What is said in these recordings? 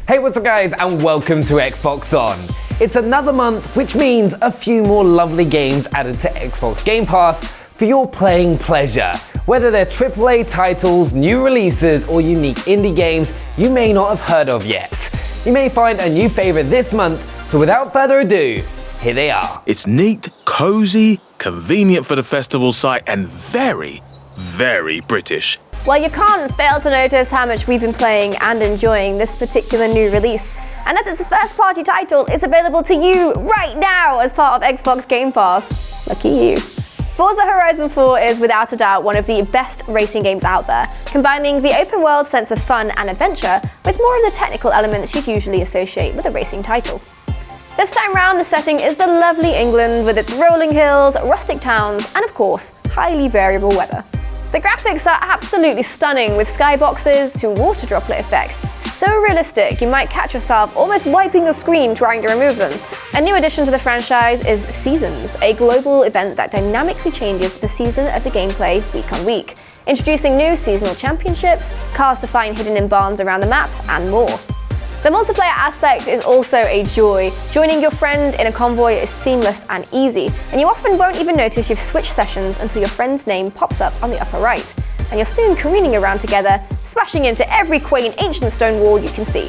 Hey, what's up guys, and welcome to Xbox On. It's another month, which means a few more lovely games added to Xbox Game Pass for your playing pleasure. Whether they're AAA titles, new releases, or unique indie games you may not have heard of yet. You may find a new favorite this month, so without further ado, here they are. It's neat, cozy, convenient for the festival site, and very, very British. Well, you can't fail to notice how much we've been playing and enjoying this particular new release. And as it's a first-party title, it's available to you right now as part of Xbox Game Pass. Lucky you. Forza Horizon 4 is without a doubt one of the best racing games out there, combining the open-world sense of fun and adventure with more of the technical elements you'd usually associate with a racing title. This time round, the setting is the lovely England with its rolling hills, rustic towns, and of course, highly variable weather. The graphics are absolutely stunning, with skyboxes to water droplet effects. So realistic, you might catch yourself almost wiping your screen trying to remove them. A new addition to the franchise is Seasons, a global event that dynamically changes the season of the gameplay week on week, introducing new seasonal championships, cars to find hidden in barns around the map, and more. The multiplayer aspect is also a joy. Joining your friend in a convoy is seamless and easy, and you often won't even notice you've switched sessions until your friend's name pops up on the upper right. And you're soon careening around together, smashing into every quaint ancient stone wall you can see.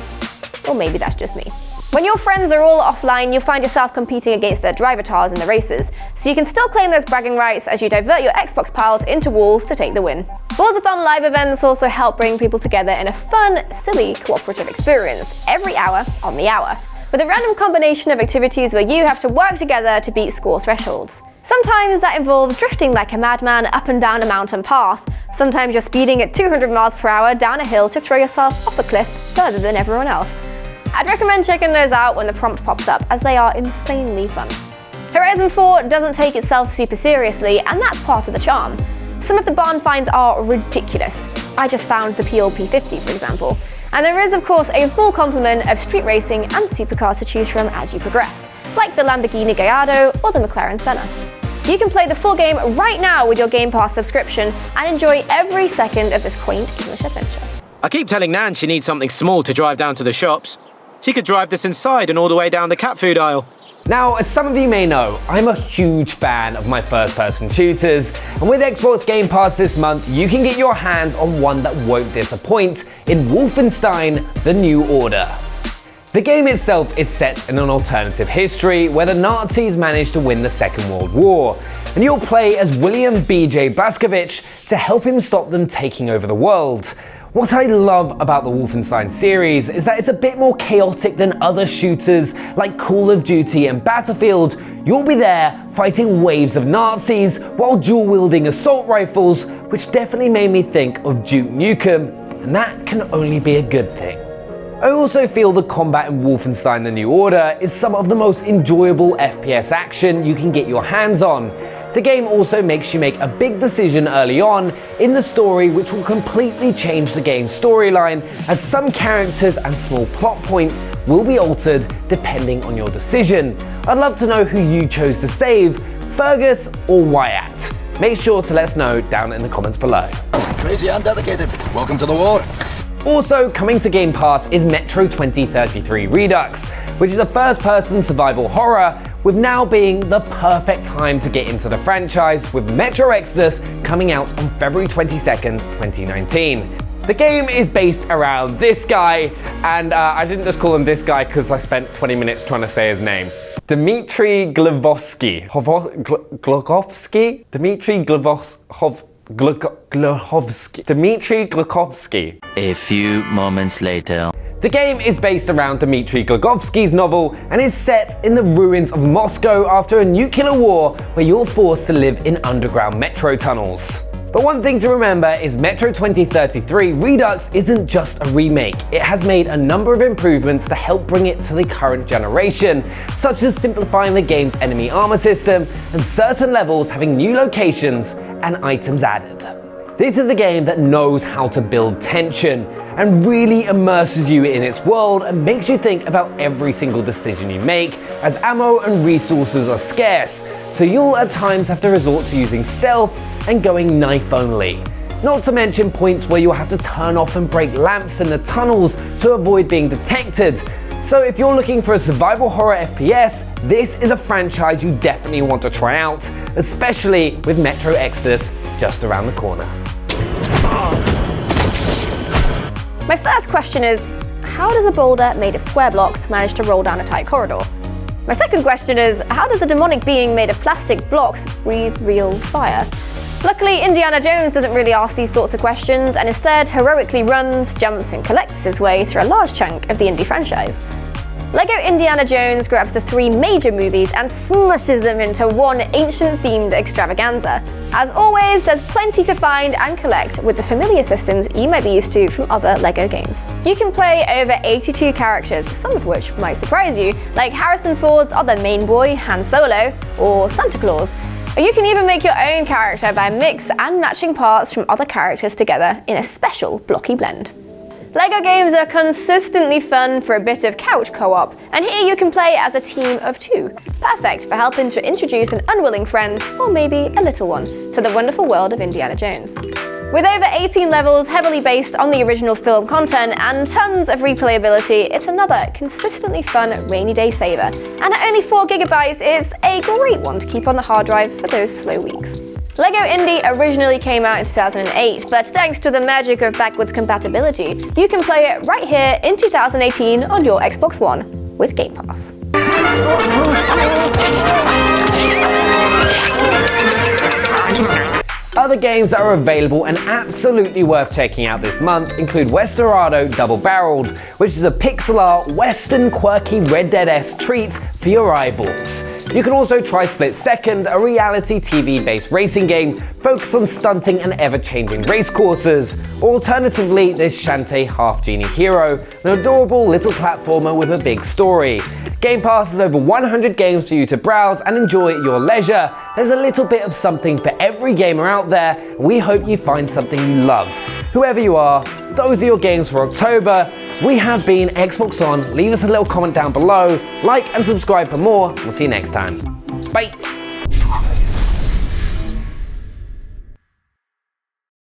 Or maybe that's just me. When your friends are all offline, you'll find yourself competing against their drivatars in the races, so you can still claim those bragging rights as you divert your Xbox pals into walls to take the win. Forzathon live events also help bring people together in a fun, silly, cooperative experience, every hour on the hour, with a random combination of activities where you have to work together to beat score thresholds. Sometimes that involves drifting like a madman up and down a mountain path. Sometimes you're speeding at 200 miles per hour down a hill to throw yourself off a cliff further than everyone else. I'd recommend checking those out when the prompt pops up, as they are insanely fun. Horizon 4 doesn't take itself super seriously, and that's part of the charm. Some of the barn finds are ridiculous. I just found the PLP50, for example. And there is, of course, a full complement of street racing and supercars to choose from as you progress, like the Lamborghini Gallardo or the McLaren Senna. You can play the full game right now with your Game Pass subscription and enjoy every second of this quaint English adventure. I keep telling Nan she needs something small to drive down to the shops. She could drive this inside and all the way down the cat food aisle. Now, as some of you may know, I'm a huge fan of my first-person shooters, and with Xbox Game Pass this month, you can get your hands on one that won't disappoint in Wolfenstein: The New Order. The game itself is set in an alternative history where the Nazis managed to win the Second World War, and you'll play as William B.J. Blazkowicz to help him stop them taking over the world. What I love about the Wolfenstein series is that it's a bit more chaotic than other shooters like Call of Duty and Battlefield. You'll be there fighting waves of Nazis while dual-wielding assault rifles, which definitely made me think of Duke Nukem, and that can only be a good thing. I also feel the combat in Wolfenstein: The New Order is some of the most enjoyable FPS action you can get your hands on. The game also makes you make a big decision early on in the story which will completely change the game's storyline, as some characters and small plot points will be altered depending on your decision. I'd love to know who you chose to save, Fergus or Wyatt. Make sure to let us know down in the comments below. Crazy and dedicated. Welcome to the war. Also coming to Game Pass is Metro 2033 Redux, which is a first-person survival horror, with now being the perfect time to get into the franchise, with Metro Exodus coming out on February 22nd, 2019. The game is based around this guy, and I didn't just call him this guy because I spent 20 minutes trying to say his name. Dmitry Glukhovsky. Dmitry Glukhovsky. A few moments later. The game is based around Dmitry Glukhovsky's novel and is set in the ruins of Moscow after a nuclear war where you're forced to live in underground metro tunnels. But one thing to remember is Metro 2033 Redux isn't just a remake. It has made a number of improvements to help bring it to the current generation, such as simplifying the game's enemy armor system and certain levels having new locations and items added. This is a game that knows how to build tension and really immerses you in its world and makes you think about every single decision you make, as ammo and resources are scarce, so you'll at times have to resort to using stealth and going knife only. not to mention points where you'll have to turn off and break lamps in the tunnels to avoid being detected. So if you're looking for a survival horror FPS, this is a franchise you definitely want to try out, especially with Metro Exodus just around the corner. My first question is, how does a boulder made of square blocks manage to roll down a tight corridor? My second question is, how does a demonic being made of plastic blocks breathe real fire? Luckily, Indiana Jones doesn't really ask these sorts of questions and instead heroically runs, jumps, and collects his way through a large chunk of the indie franchise. LEGO Indiana Jones grabs the 3 major movies and smushes them into one ancient-themed extravaganza. As always, there's plenty to find and collect with the familiar systems you might be used to from other LEGO games. You can play over 82 characters, some of which might surprise you, like Harrison Ford's other main boy, Han Solo, or Santa Claus. Or you can even make your own character by mix and matching parts from other characters together in a special blocky blend. LEGO games are consistently fun for a bit of couch co-op, and here you can play as a team of 2. Perfect for helping to introduce an unwilling friend, or maybe a little one, to the wonderful world of Indiana Jones. With over 18 levels heavily based on the original film content and tons of replayability, it's another consistently fun rainy day saver. And at only 4 GB, it's a great one to keep on the hard drive for those slow weeks. LEGO Indy originally came out in 2008, but thanks to the magic of backwards compatibility, you can play it right here in 2018 on your Xbox One with Game Pass. Other games that are available and absolutely worth checking out this month include Westerado Double Barrelled, which is a pixel art, western, quirky Red Dead-esque treat for your eyeballs. You can also try Split Second, a reality TV-based racing game focused on stunting and ever-changing race courses. Or alternatively, there's Shantae Half Genie Hero, an adorable little platformer with a big story. Game Pass has over 100 games for you to browse and enjoy at your leisure. There's a little bit of something for every gamer out there, and we hope you find something you love. Whoever you are, those are your games for October. We have been Xbox On. Leave us a little comment down below, like and subscribe for more. We'll see you next time. Bye!